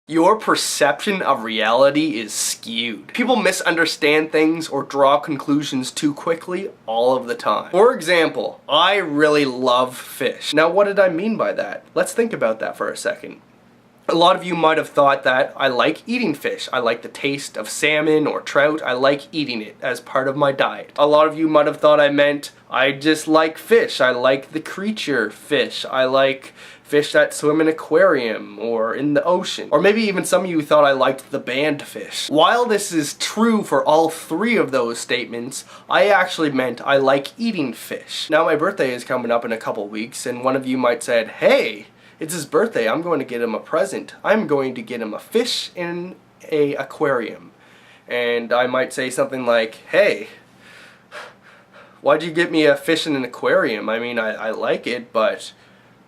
Your perception of reality is skewed. People misunderstand things or draw conclusions too quickly all of the time. For example, I really love fish. Now, what did I mean by that? Let's think about that for a second. A lot of you might have thought that I like eating fish. I like the taste of salmon or trout. I like eating it as part of my diet. A lot of you might have thought I meant I just like fish. I like the creature fish. I like fish that swim in an aquarium or in the ocean. Or maybe even some of you thought I liked the band fish. While this is true for all three of those statements, I actually meant I like eating fish. Now my birthday is coming up in a couple weeks, and one of you might said, hey, it's his birthday, I'm going to get him a present. I'm going to get him a fish in an aquarium. And I might say something like, hey, why'd you get me a fish in an aquarium? I mean, I like it, but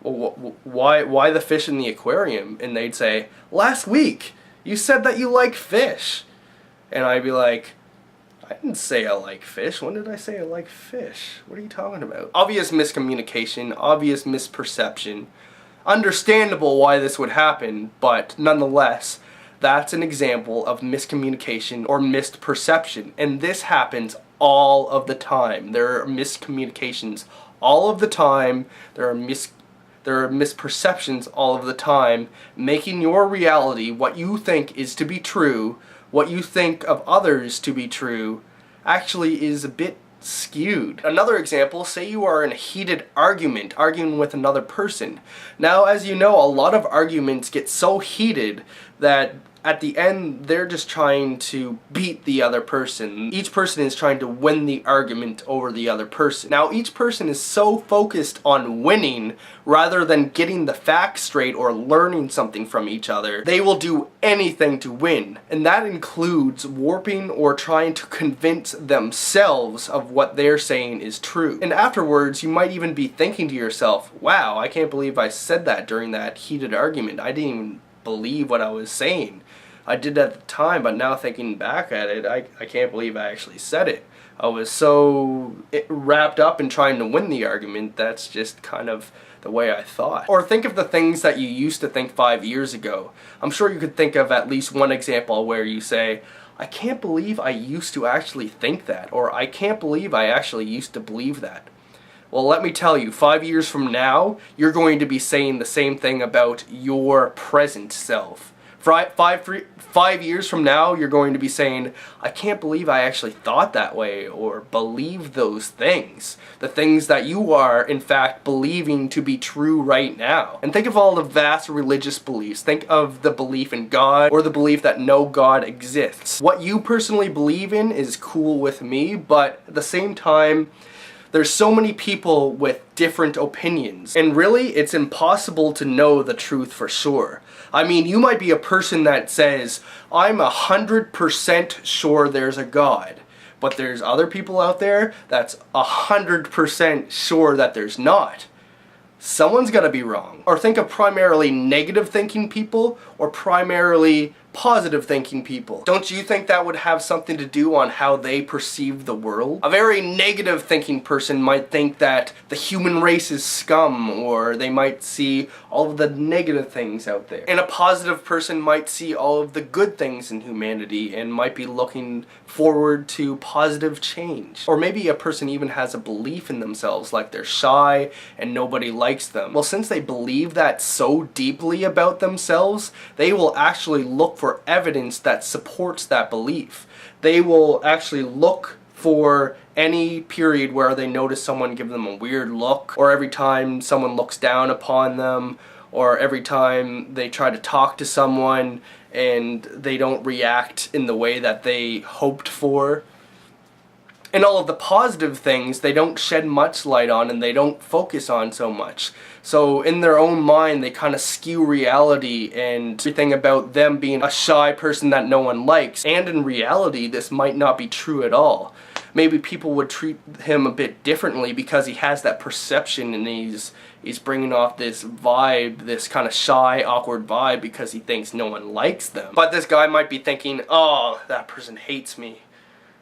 why the fish in the aquarium? And they'd say, last week, you said that you like fish. And I'd be like, I didn't say I like fish. When did I say I like fish? What are you talking about? Obvious miscommunication, obvious misperception. Understandable why this would happen, but nonetheless, that's an example of miscommunication or misperception, and this happens all of the time. There are miscommunications all of the time. There are misperceptions all of the time, making your reality what you think is to be true, what you think of others to be true, actually is a bit skewed. Another example, say you are in a heated argument, arguing with another person. Now, as you know, a lot of arguments get so heated that at the end, they're just trying to beat the other person. Each person is trying to win the argument over the other person. Now, each person is so focused on winning rather than getting the facts straight or learning something from each other, they will do anything to win. And that includes warping or trying to convince themselves of what they're saying is true. And afterwards, you might even be thinking to yourself, wow, I can't believe I said that during that heated argument. I didn't even believe what I was saying. I did at the time, but now thinking back at it, I can't believe I actually said it. I was so wrapped up in trying to win the argument, that's just kind of the way I thought. Or think of the things that you used to think 5 years ago. I'm sure you could think of at least one example where you say, I can't believe I used to actually think that, or I can't believe I actually used to believe that. Well, let me tell you, 5 years from now, you're going to be saying the same thing about your present self. 5 years from now, you're going to be saying, I can't believe I actually thought that way or believed those things. The things that you are, in fact, believing to be true right now. And think of all the vast religious beliefs. Think of the belief in God or the belief that no God exists. What you personally believe in is cool with me, but at the same time, there's so many people with different opinions, and really it's impossible to know the truth for sure. I mean, you might be a person that says, I'm 100% sure there's a God, but there's other people out there that's 100% sure that there's not. Someone's gonna be wrong. Or think of primarily negative thinking people or primarily positive thinking people. Don't you think that would have something to do on how they perceive the world? A very negative thinking person might think that the human race is scum, or they might see all of the negative things out there. And a positive person might see all of the good things in humanity and might be looking forward to positive change. Or maybe a person even has a belief in themselves, like they're shy and nobody likes them. Well, since they believe that so deeply about themselves, they will actually look for evidence that supports that belief. They will actually look for any period where they notice someone give them a weird look, or every time someone looks down upon them, or every time they try to talk to someone and they don't react in the way that they hoped for. And all of the positive things they don't shed much light on and they don't focus on so much. So in their own mind they kind of skew reality and everything about them being a shy person that no one likes. And in reality this might not be true at all. Maybe people would treat him a bit differently because he has that perception and he's bringing off this vibe, this kind of shy, awkward vibe because he thinks no one likes them. But this guy might be thinking, oh, that person hates me.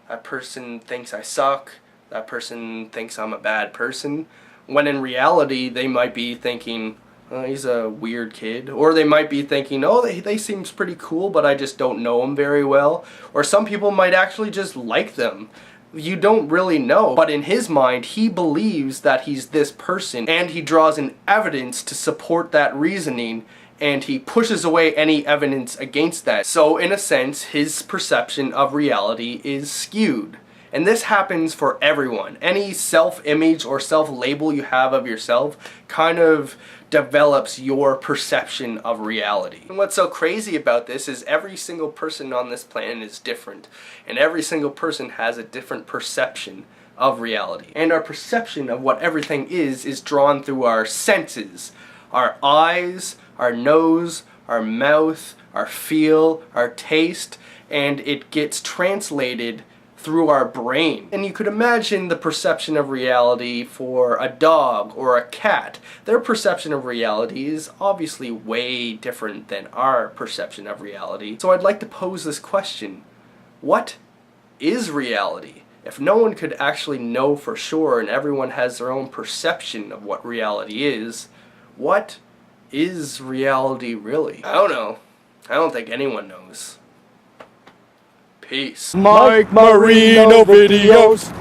That person thinks I suck. That person thinks I'm a bad person. When in reality, they might be thinking, He's a weird kid. Or they might be thinking, oh, they seems pretty cool, but I just don't know them very well. Or some people might actually just like them. You don't really know. But in his mind, he believes that he's this person, and he draws in evidence to support that reasoning, and he pushes away any evidence against that. So in a sense, his perception of reality is skewed. And this happens for everyone. Any self-image or self-label you have of yourself kind of develops your perception of reality. And what's so crazy about this is every single person on this planet is different. And every single person has a different perception of reality. And our perception of what everything is drawn through our senses. Our eyes, our nose, our mouth, our feel, our taste, and it gets translated through our brain. And you could imagine the perception of reality for a dog or a cat. Their perception of reality is obviously way different than our perception of reality. So I'd like to pose this question. What is reality? If no one could actually know for sure and everyone has their own perception of what reality is, what is reality really? I don't know. I don't think anyone knows. Peace. Mike Marino videos.